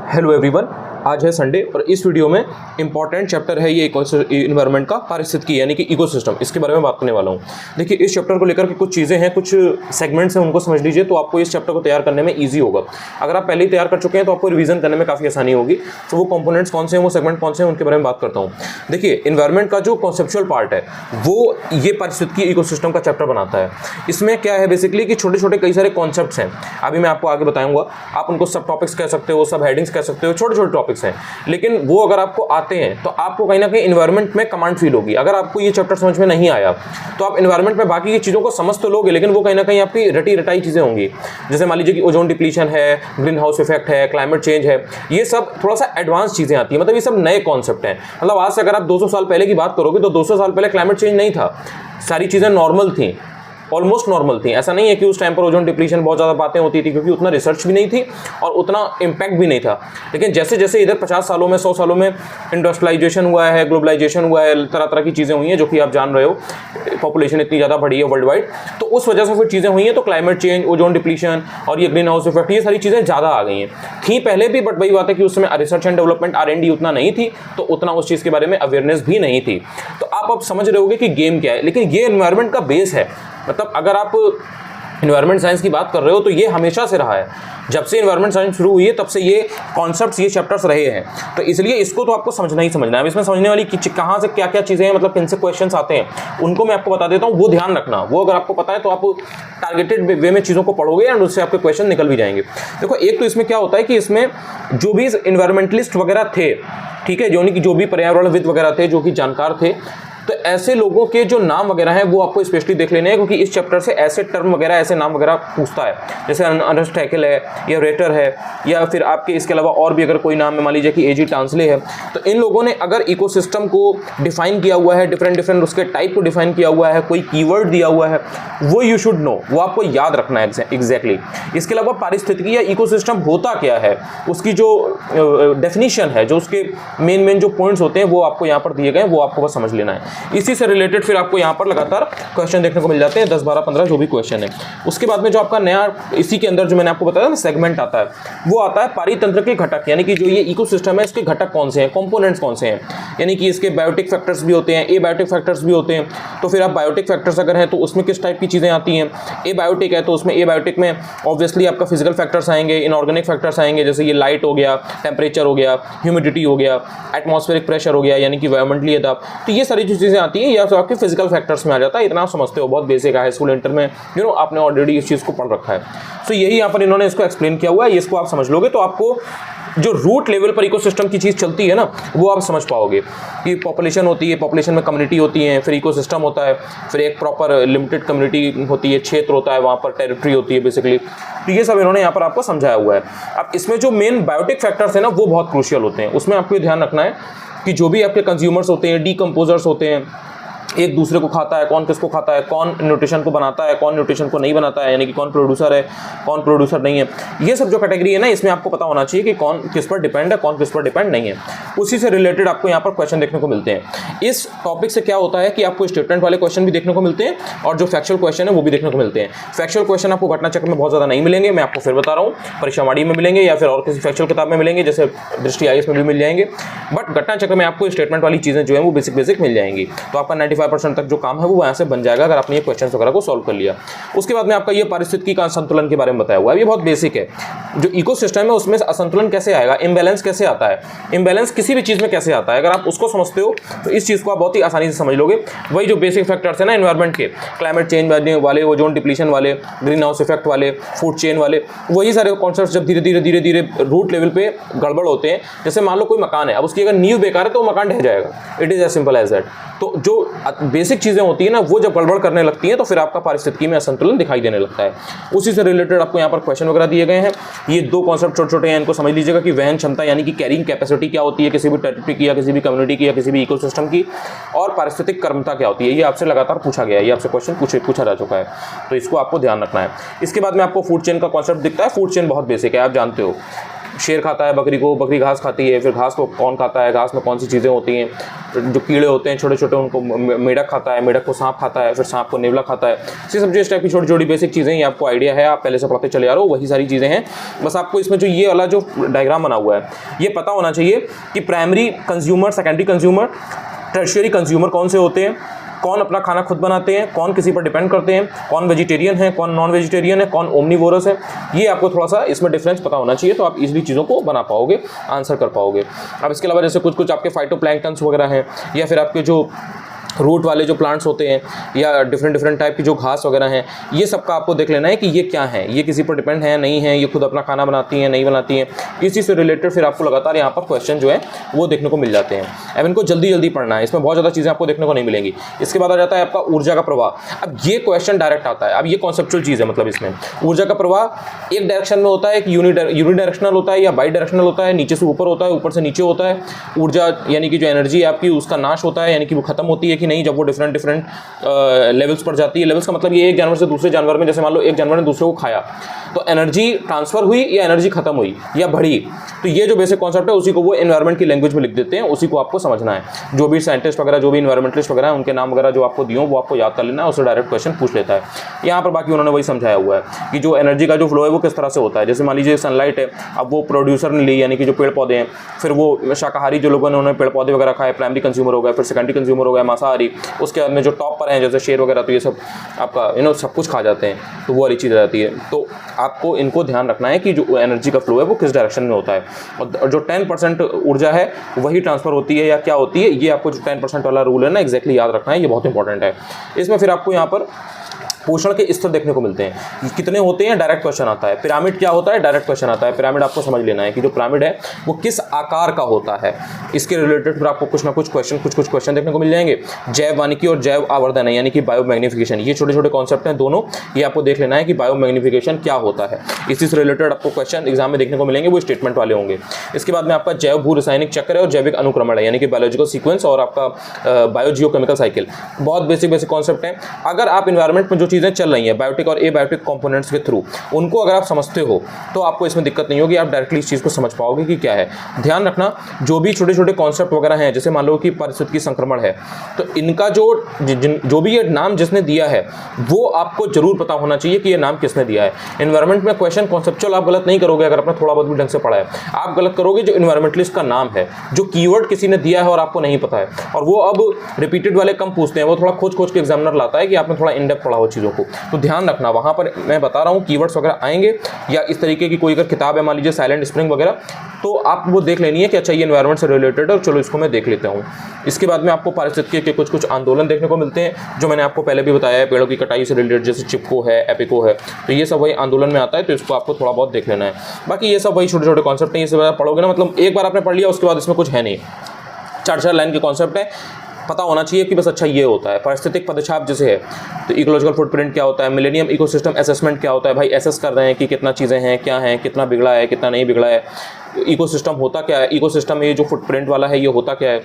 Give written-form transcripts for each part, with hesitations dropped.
Hello everyone, आज है Sunday और इस वीडियो में इंपॉर्टेंट चैप्टर है ये इन्वायरमेंट का, पारिस्थितिकी यानी कि इकोसिस्टम, इसके बारे में बात करने वाला हूँ। देखिए, इस चैप्टर को लेकर के कुछ चीज़ें हैं, कुछ सेगमेंट्स हैं, उनको समझ लीजिए तो आपको इस चैप्टर को तैयार करने में ईजी होगा। अगर आप पहले ही तैयार कर चुके हैं तो आपको रिवीजन करने में काफ़ी आसानी होगी। तो वो कंपोनेंट्स कौन से हैं, वो सेगमेंट कौन से हैं, उनके बारे में बात करता हूँ। देखिए, इन्वायरमेंट का जो कॉन्सेप्चुअल पार्ट है वो ये पारिस्थितिकी इकोसिस्टम का चैप्टर बनाता है। इसमें क्या है बेसिकली कि छोटे छोटे कई सारे कॉन्सेप्ट्स हैं, अभी मैं आपको आगे बताऊंगा। आप उनको सब टॉपिक्स कह सकते हो, सब हेडिंग्स कह सकते हो, छोटे छोटे टॉपिक्स हैं, लेकिन वो अगर आपको आते हैं तो आपको कहीं ना कहीं इन्वायरमेंट में कमांड फील होगी। अगर आपको ये चैप्टर समझ में नहीं आया तो आप इन्वायरमेंट में बाकी की चीज़ों को समझ तो लोगे, लेकिन वो कहीं ना कहीं आपकी रटी रटाई चीज़ें होंगी। जैसे मान लीजिए कि ओजोन डिप्लीशन है, ग्रीन हाउस इफेक्ट है, क्लाइमेट चेंज है, ये सब थोड़ा सा एडवांस चीज़ें आती है। मतलब ये सब नए कॉन्सेप्ट हैं। मतलब आज से अगर आप 200 साल पहले की बात करोगे तो 200 साल पहले क्लाइमेट चेंज नहीं था, सारी चीज़ें नॉर्मल थी, ऑलमोस्ट नॉर्मल थी। ऐसा नहीं है कि उस टाइम पर ओजोन डिप्लीशन बहुत ज़्यादा बातें होती थी, क्योंकि उतना रिसर्च भी नहीं थी और उतना इम्पैक्ट भी नहीं था। लेकिन जैसे जैसे इधर 50 सालों में 100 सालों में इंडस्ट्रियलाइजेशन हुआ है, ग्लोबलाइजेशन हुआ है, तरह तरह की चीज़ें हुई हैं जो कि आप जान रहे हो, पॉपुलेशन इतनी ज़्यादा बढ़ी है वर्ल्ड वाइड, तो उस वजह से फिर चीज़ें हुई हैं। तो क्लाइमेट चेंज, ओजोन डिप्लीशन और ये ग्रीन हाउस इफेक्ट, ये सारी चीज़ें ज़्यादा आ गई हैं। थी पहले भी, बट वही बात है कि उस समय रिसर्च एंड डेवलपमेंट R&D उतना नहीं थी, तो उतना उस चीज़ के बारे में अवेयरनेस भी नहीं थी। तो आप अब समझ रहे होगे कि गेम क्या है। लेकिन ये एनवायरनमेंट का बेस है। मतलब अगर आप इन्वायरमेंट साइंस की बात कर रहे हो तो ये हमेशा से रहा है। जब से इन्वायरमेंट साइंस शुरू हुई है तब से ये कॉन्सेप्ट्स, ये चैप्टर्स रहे हैं। तो इसलिए इसको तो आपको समझना ही समझना है। अब इसमें समझने वाली कहाँ से क्या क्या चीज़ें हैं, मतलब किन से क्वेश्चंस आते हैं, उनको मैं आपको बता देता हूँ। वो ध्यान रखना, वो अगर आपको पता है तो आप टारगेटेड वे में चीज़ों को पढ़ोगे और उससे आपके क्वेश्चन निकल भी जाएंगे। देखो, एक तो इसमें क्या होता है कि इसमें जो भी इन्वायरमेंटलिस्ट वगैरह थे, ठीक है, जो भी पर्यावरणविद वगैरह थे, जो कि जानकार थे, तो ऐसे लोगों के जो नाम वगैरह हैं वो आपको स्पेशली देख लेने हैं, क्योंकि इस चैप्टर से ऐसे टर्म वगैरह, ऐसे नाम वगैरह पूछता है। जैसे अर्नेस्ट हैकेल है या रेटर है, या फिर आपके इसके अलावा और भी अगर कोई नाम है, मान लीजिए कि A.G. टांसले है, तो इन लोगों ने अगर इकोसिस्टम को डिफाइन किया हुआ है, डिफरेंट उसके टाइप को डिफाइन किया हुआ है, कोई कीवर्ड दिया हुआ है, वो यू शुड नो, वो आपको याद रखना है एग्जैक्टली। इसके अलावा पारिस्थितिकी या इकोसिस्टम होता क्या है, उसकी जो डेफिनेशन है, जो उसके मेन जो पॉइंट्स होते हैं वो आपको यहाँ पर दिए गए हैं, वो आपको बस समझ लेना है। इसी से रिलेटेड फिर आपको यहाँ पर लगातार क्वेश्चन देखने को मिल जाते हैं, 10, 12, 15 जो भी क्वेश्चन है। उसके बाद में जो आपका नया, इसी के अंदर जो मैंने आपको बताया ना सेगमेंट आता है, वो आता है पारितंत्र के घटक, यानी कि जो ये इकोसिस्टम है इसके घटक कौन से हैं, कंपोनेंट्स कौन से हैं। यानी कि इसके बायोटिक फैक्टर्स भी होते हैं, एबायोटिक फैक्टर्स भी होते हैं। तो फिर आप बायोटिक फैक्टर्स अगर हैं तो उसमें किस टाइप की चीज़ें आती हैं। एबायोटिक है तो उसमें एबायोटिक में ऑब्वियसली आपका फिजिकल फैक्टर्स आएंगे, इनऑर्गेनिक फैक्टर्स आएंगे, जैसे ये लाइट हो गया, टेम्परेचर हो गया, ह्यूमिडिटी हो गया, एटमॉस्फेरिक प्रेशर हो गया, यानी कि वायुमंडलीय दाब। तो ये सारी जो चीज़ें आती हैं या तो आपके फिजिकल फैक्टर्स में आ जाता है। इतना आप समझते हो, बहुत बेसिक है, हाई स्कूल इंटर में आपने ऑलरेडी इस चीज़ को पढ़ रखा है। तो यही यहाँ पर इन्होंने इसको एक्सप्लेन किया हुआ है। इसको आप समझ लोगे तो आपको जो रूट लेवल पर इकोसिस्टम की चीज़ चलती है ना, वो आप समझ पाओगे कि पॉपुलेशन होती है, पॉपुलेशन में कम्युनिटी होती है, फिर इकोसिस्टम होता है, फिर एक प्रॉपर लिमिटेड कम्युनिटी होती है, क्षेत्र होता है, वहाँ पर टेरिटरी होती है बेसिकली। तो ये सब इन्होंने यहाँ पर आपको समझाया हुआ है। अब इसमें जो मेन बायोटिक फैक्टर्स हैं ना, वो बहुत क्रूशियल होते हैं। उसमें आपको ध्यान रखना है कि जो भी आपके कंज्यूमर्स होते हैं, डीकम्पोजर्स होते हैं, एक दूसरे को खाता है, कौन किसको खाता है, कौन न्यूट्रिशन को बनाता है, कौन न्यूट्रिशन को नहीं बनाता है, यानी कि कौन प्रोड्यूसर है, कौन प्रोड्यूसर नहीं है, ये सब जो कैटेगरी है ना, इसमें आपको पता होना चाहिए कि कौन किस पर डिपेंड है, कौन किस पर डिपेंड नहीं है। उसी से रिलेटेड आपको यहाँ पर क्वेश्चन देखने को मिलते हैं। इस टॉपिक से क्या होता है कि आपको स्टेटमेंट वाले क्वेश्चन भी देखने को मिलते हैं और जो फैक्चुअल क्वेश्चन है वो भी देखने को मिलते हैं। फैक्चुअल क्वेश्चन आपको घटना चक्र में बहुत ज़्यादा नहीं मिलेंगे, मैं आपको फिर बता रहा हूँ, परीक्षावाड़ी में मिलेंगे या फिर और किसी फैक्चुअल किताब में मिलेंगे, जैसे दृष्टि IAS में भी मिल जाएंगे। बट घटना चक्र में आपको स्टेटमेंट वाली चीज़ें जो है वो बेसिक मिल जाएंगी। तो आपका 95% तक जो काम है वो वहाँ से बन जाएगा अगर आपने ये क्वेश्चन वगैरह को सॉल्व कर लिया। उसके बाद में आपका ये पारिस्थितिकी का संतुलन के बारे में बताया हुआ है। ये बहुत बेसिक है। जो इकोसिस्टम है उसमें असंतुलन कैसे आएगा, इम्बैलेंस कैसे आता है, इम्बैलेंस किसी भी चीज़ में कैसे आता है, अगर आप उसको समझते हो तो इस चीज़ को आप बहुत ही आसानी से समझ लोगे। वही जो बेसिक फैक्टर्स है ना एनवायरनमेंट के, क्लाइमेट चेंज वाले, ओजोन डिप्लीशन वाले, ग्रीन हाउस इफेक्ट वाले, फूड चेन वाले, वही सारे कॉन्सेप्ट्स जब धीरे धीरे रूट लेवल पे गड़बड़ होते हैं। जैसे मान लो कोई मकान है, अब उसकी अगर नींव बेकार है तो वो मकान ढह जाएगा। It is as simple as that. तो जो बेसिक चीज़ें होती है ना, वो जब गड़बड़ करने लगती हैं तो फिर आपका पारिस्थितिकी में असंतुलन दिखाई देने लगता है। उसी से रिलेटेड आपको यहाँ पर क्वेश्चन वगैरह दिए गए हैं। ये दो कॉन्सेप्ट छोटे छोटे हैं, इनको समझ लीजिएगा कि वहन क्षमता यानी कि कैरिंग कैपेसिटी क्या होती है किसी भी टेरिटरी की या किसी भी कम्युनिटी की या किसी भी इकोसिस्टम की, और पारिस्थितिक कर्मता क्या होती है। ये आपसे लगातार पूछा गया है, ये आपसे क्वेश्चन पूछा जा चुका है, तो इसको आपको ध्यान रखना है। इसके बाद में आपको फूड चेन का कॉन्सेप्ट दिखता है। फूड चेन बहुत बेसिक है, आप जानते हो। शेर खाता है बकरी को, बकरी घास खाती है, फिर घास को कौन खाता है, घास में कौन सी चीज़ें होती हैं, जो कीड़े होते हैं छोटे छोटे उनको मेढक खाता है, मेढक को सांप खाता है, फिर सांप को नेवला खाता है। ये सब जो इस टाइप की छोटी छोटी बेसिक चीज़ें ये आपको आइडिया है, आप पहले से पढ़ते चले आ रहे हो, वही सारी चीज़ें हैं। बस आपको इसमें जो ये वाला जो डायग्राम बना हुआ है ये पता होना चाहिए कि primary consumer, secondary consumer, tertiary consumer कौन से होते हैं, कौन अपना खाना खुद बनाते हैं, कौन किसी पर डिपेंड करते हैं, कौन वेजिटेरियन है, कौन नॉन वेजिटेरियन है, कौन ओमनीवोरस है। ये आपको थोड़ा सा इसमें डिफरेंस पता होना चाहिए, तो आप इजीली चीज़ों को बना पाओगे, आंसर कर पाओगे। अब इसके अलावा जैसे कुछ कुछ आपके फाइटोप्लैंक्टन्स वगैरह हैं, या फिर आपके जो रूट वाले जो प्लांट्स होते हैं, या डिफरेंट टाइप की जो घास वगैरह हैं, ये सब का आपको देख लेना है कि ये क्या है, ये किसी पर डिपेंड है नहीं है, ये खुद अपना खाना बनाती हैं नहीं बनाती हैं। इसी से रिलेटेड फिर आपको लगातार यहाँ पर क्वेश्चन जो है वो देखने को मिल जाते हैं। अब इनको जल्दी जल्दी पढ़ना है, इसमें बहुत ज़्यादा चीज़ें आपको देखने को नहीं मिलेंगी। इसके बाद आ जाता है आपका ऊर्जा का प्रवाह। अब ये क्वेश्चन डायरेक्ट आता है, अब ये कॉन्सेप्चुअल चीज़ है, मतलब इसमें ऊर्जा का प्रवाह एक डायरेक्शन में होता है, एक यूनिडायरेक्शनल होता है या बाई डायरेक्शनल होता है, नीचे से ऊपर होता है, ऊपर से नीचे होता है। ऊर्जा यानी कि जो एनर्जी है आपकी उसका नाश होता है, यानी कि वो खत्म होती है कि नहीं, जब वो डिफरेंट लेवल्स पर जाती है। लेवल्स का मतलब ये एक जानवर से दूसरे जानवर में, जैसे मान लो एक जानवर ने दूसरे को खाया तो एनर्जी ट्रांसफर हुई या एनर्जी खत्म हुई या बढ़ी। तो ये जो बेसिक कॉन्सेप्ट है उसी को वो एनवायरनमेंट की लैंग्वेज में लिख देते हैं, उसी को आपको समझना है। जो भी साइंटिस्ट वगैरह, जो भी एनवायरमेंटलिस्ट वगैरह हैं, उनके नाम वगैरह जो आपको दिए वो आपको याद कर लेना है, उससे डायरेक्ट क्वेश्चन पूछ लेता है। यहाँ पर बाकी उन्होंने वही समझाया हुआ है कि जो एनर्जी का जो फ्लो है वो किस तरह से होता है। जैसे मान लीजिए सनलाइट है, अब वो प्रोड्यूसर ने ली, यानी कि जो पेड़ पौधे हैं, फिर वो शाकाहारी जो लोगों ने उन्होंने पेड़ पौधे वगैरह खाए, प्राइमरी कंज्यूमर हो गया, फिर सेकेंडरी कंज्यूमर हो गया मांसाहारी। उसके बाद में जो टॉप पर हैं जैसे शेर वगैरह, तो ये सब आपका सब कुछ खा जाते हैं, तो वो वाली चीज़ आ जाती है। तो आपको इनको ध्यान रखना है कि जो एनर्जी का फ्लो है वो किस डायरेक्शन में होता है, और जो 10% ऊर्जा है वही ट्रांसफर होती है या क्या होती है, ये आपको जो 10% वाला रूल है ना एग्जैक्टली याद रखना है, ये बहुत इंपॉर्टेंट है। इसमें फिर आपको यहाँ पर पोषण के स्तर देखने को मिलते हैं, कितने होते हैं, डायरेक्ट क्वेश्चन आता है। पिरामिड क्या होता है, डायरेक्ट क्वेश्चन आता है। पिरामिड आपको समझ लेना है कि जो पिरामिड है वो किस आकार का होता है, इसके रिलेटेड फिर आपको कुछ ना कुछ क्वेश्चन देखने को मिल जाएंगे। जैव वानिकी और जैव आवर्धन है, यानी कि बायो मैग्निफिकेशन, ये छोटे छोटे कॉन्सेप्ट हैं दोनों, ये आपको देख लेना है कि बायो मैग्निफिकेशन क्या होता है। इसी से रिलेटेड आपको क्वेश्चन एग्जाम में देखने को मिलेंगे, वो स्टेटमेंट वाले होंगे। इसके बाद में आपका जैव भू रासायनिक चक्र है और जैविक अनुक्रमण है, यानी कि बायोलॉजिकल सीक्वेंस और आपका बायोजियोकेमिकल साइकिल। बहुत बेसिक कॉन्सेप्ट हैं। अगर आप इन्वायरमेंट में जो चीज़ें चल रही हैं और एबायोटिक कंपोनेंट्स के थ्रू, उनको अगर आप समझते हो तो आपको इसमें दिक्कत नहीं होगी, आप डायरेक्टली इस चीज़ को समझ पाओगे कि क्या है। ध्यान रखना, जो भी छोटे छोटे कॉन्सेप्ट वगैरह हैं, जैसे मान लो कि पारिस्थितिकी संक्रमण है, तो इनका जो भी ये नाम जिसने दिया है वो आपको जरूर पता होना चाहिए कि ये नाम किसने दिया है। एनवायरमेंट में क्वेश्चन कॉन्सेप्चुअल आप गलत नहीं करोगे अगर आपने थोड़ा बहुत भी ढंग से पढ़ा है, आप गलत करोगे जो एनवायरमेंटलिस्ट का नाम है, जो कीवर्ड किसी ने दिया है और आपको नहीं पता है। और वो अब रिपीटेड वाले कम पूछते हैं, वो थोड़ा खोज के एग्जामिनर लाता है कि आपने थोड़ा इन डेप्थ पढ़ा हो चीज़ों को, तो ध्यान रखना। वहाँ पर मैं बता रहा हूँ कीवर्ड्स वगैरह आएंगे, या इस तरीके की कोई अगर किताब है मान लीजिए साइलेंट स्प्रिंग वगैरह, तो आप वो देख लेनी है कि अच्छा ये एनवायरनमेंट से रिलेटेड है, चलो इसको मैं देख लेता हूँ। इसके बाद में आपको पारिस्थितिकी के कुछ आंदोलन देखने को मिलते हैं, जो मैंने आपको पहले भी बताया है, पेड़ों की कटाई से रिलेटेड, जैसे चिपको है, एपिको है, तो ये सब वही आंदोलन में आता है, तो इसको आपको थोड़ा बहुत देख लेना है। बाकी ये सब वही छोटे छोटे कॉन्सेप्ट हैं, ये सब पढ़ोगे ना, मतलब एक बार आपने पढ़ लिया उसके बाद इसमें कुछ है नहीं, 4 लाइन के कॉन्सेप्ट है, पता होना चाहिए कि बस अच्छा ये होता है। पारिस्थितिक पदछाप जैसे है, तो इकोलॉजिकल फुटप्रिंट क्या होता है, मिलेनियम इकोसिस्टम असेसमेंट क्या होता है, भाई एसेस कर रहे हैं कि कितना चीज़ें हैं, क्या हैं, कितना बिगड़ा है, कितना नहीं बिगड़ा है, इकोसिस्टम होता क्या है, इकोसिस्टम ये जो फुटप्रिंट वाला है ये होता क्या है,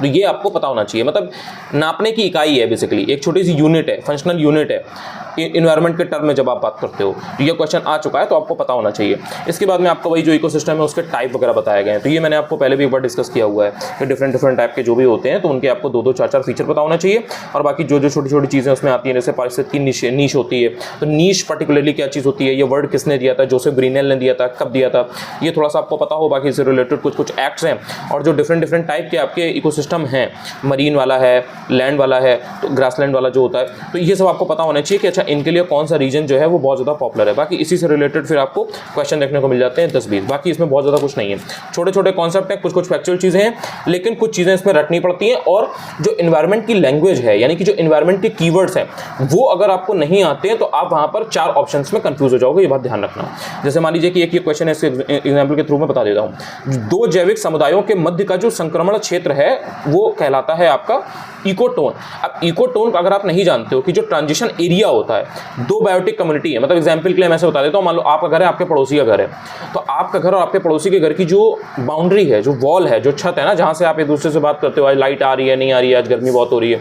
तो ये आपको पता होना चाहिए। मतलब नापने की इकाई है, बेसिकली एक छोटी सी यूनिट है, फंक्शनल यूनिट है इन्वायरमेंट के टर्म में जब आप बात करते हो, तो ये क्वेश्चन आ चुका है, तो आपको पता होना चाहिए। इसके बाद में आपको वही जो इकोसिस्टम है उसके टाइप वगैरह बताए गए हैं, तो ये मैंने आपको पहले भी एक बार डिस्कस किया हुआ है कि डिफरेंट टाइप के जो भी होते हैं, तो उनके आपको 2-2, 4-4 फीचर पता होना चाहिए। और बाकी जो छोटी छोटी चीज़ें उसमें आती हैं, जैसे पारिस्थितिकी नीश होती है, तो नीश पर्टिकुलरली क्या चीज़ होती है, ये वर्ड किसने दिया था, जोसेफ ग्रीनेल ने दिया था, कब दिया था, ये थोड़ा सा आपको पता हो। बाकी इससे रिलेटेड कुछ एक्ट्स हैं, और जो डिफरेंट टाइप के आपके इकोसिस्टम हैं, मरीन वाला है, लैंड वाला है, तो ग्रासलैंड वाला जो होता है, तो ये सब आपको पता होना चाहिए कि अच्छा इनके लिए कौन सा रीजन जो है वो बहुत ज़्यादा पॉपुलर है। बाकी इसी से रिलेटेड फिर आपको क्वेश्चन देखने को मिल जाते हैं 10-20। बाकी इसमें बहुत ज़्यादा कुछ नहीं है, छोटे छोटे कॉन्सेप्ट हैं, कुछ फैक्चुअल चीज़ें हैं, लेकिन कुछ चीज़ें इसमें रटनी पड़ती हैं। और जो इन्वायरमेंट की लैंग्वेज है, यानी कि जो इन्वायरमेंट के कीवर्ड्स हैं, वो अगर आपको नहीं आते हैं तो आप वहाँ पर 4 ऑप्शंस में कंफ्यूज हो जाओगे, ये बात ध्यान रखना। जैसे मान लीजिए कि एक ये क्वेश्चन है, इसके एग्जाम्पल के थ्रू में बता देता हूँ। 2 जैविक समुदायों के मध्य का जो संक्रमण क्षेत्र है वो कहलाता है आपका इकोटोन। अब इकोटोन अगर आप नहीं जानते हो कि जो ट्रांजिशन एरिया होता है, 2 बायोटिक कम्युनिटी है, मतलब एग्जांपल के लिए मैं ऐसे बता देता हूँ, मान लो आपका घर है, आपके पड़ोसी का घर है, तो आपका घर और आपके पड़ोसी के घर की जो बाउंड्री है, जो वॉल है, जो छत है ना, जहाँ से आप एक दूसरे से बात करते हो, आज लाइट आ रही है, नहीं आ रही है, आज गर्मी बहुत हो रही है,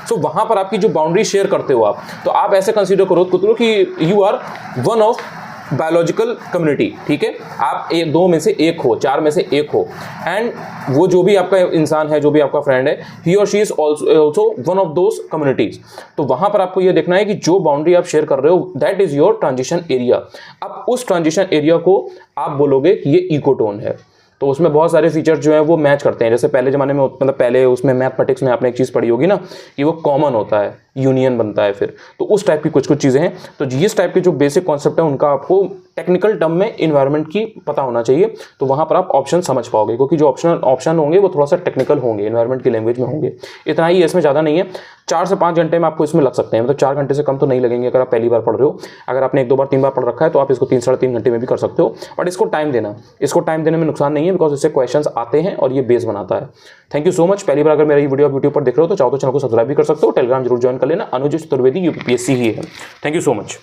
तो वहाँ पर आपकी जो बाउंड्री शेयर करते हो आप, तो आप ऐसे कंसीडर करो कि you are one of biological community, ठीक है, आप एक दो में से एक हो, चार में से एक हो, एंड वो जो भी आपका इंसान है, जो भी आपका फ्रेंड है, ही और she is also one of those communities, तो वहां पर आपको ये देखना है कि जो बाउंड्री आप शेयर कर रहे हो that is your transition area. अब उस ट्रांजिशन एरिया को आप बोलोगे कि ये इकोटोन है, तो उसमें बहुत सारे फीचर्स जो है वो मैच करते हैं। जैसे पहले ज़माने में, मतलब पहले उसमें मैथमेटिक्स में आपने एक चीज़ पढ़ी होगी ना कि वो कॉमन होता है, यूनियन बनता है फिर, तो उस टाइप की कुछ कुछ चीज़ें हैं। तो इस टाइप के जो बेसिक कॉन्सेप्ट है उनका आपको टेक्निकल टर्म में इन्वायरमेंट की पता होना चाहिए, तो वहाँ पर आप ऑप्शन समझ पाओगे, क्योंकि जो ऑप्शन होंगे वो थोड़ा सा टेक्निकल होंगे, इन्वायरमेंट की लैंग्वेज में होंगे। इतना ही है, इसमें ज़्यादा नहीं है। 4 से 5 घंटे में आपको इसमें लग सकते हैं, मतलब 4 घंटे से कम तो नहीं लगेंगे अगर आप पहली बार पढ़ रहे हो। अगर आपने 1 2 बार 3 बार पढ़ रखा है तो आप इसको 3 साढ़े 3 घंटे में भी कर सकते हो, बट इसको टाइम देने में नुकसान नहीं है, बिकॉज इससे क्वेश्चंस आते हैं और ये बेस बनाता है। Thank you so much. पहली बार अगर मेरा ये वीडियो आप यूट्यूब पर देख रहे हो तो चाहो तो चैनल को सब्सक्राइब भी कर सकते हो, टेलीग्राम जरूर ज्वाइन कर लेना। अनुज चतुर्वेदी UPSC ही है। Thank you so much.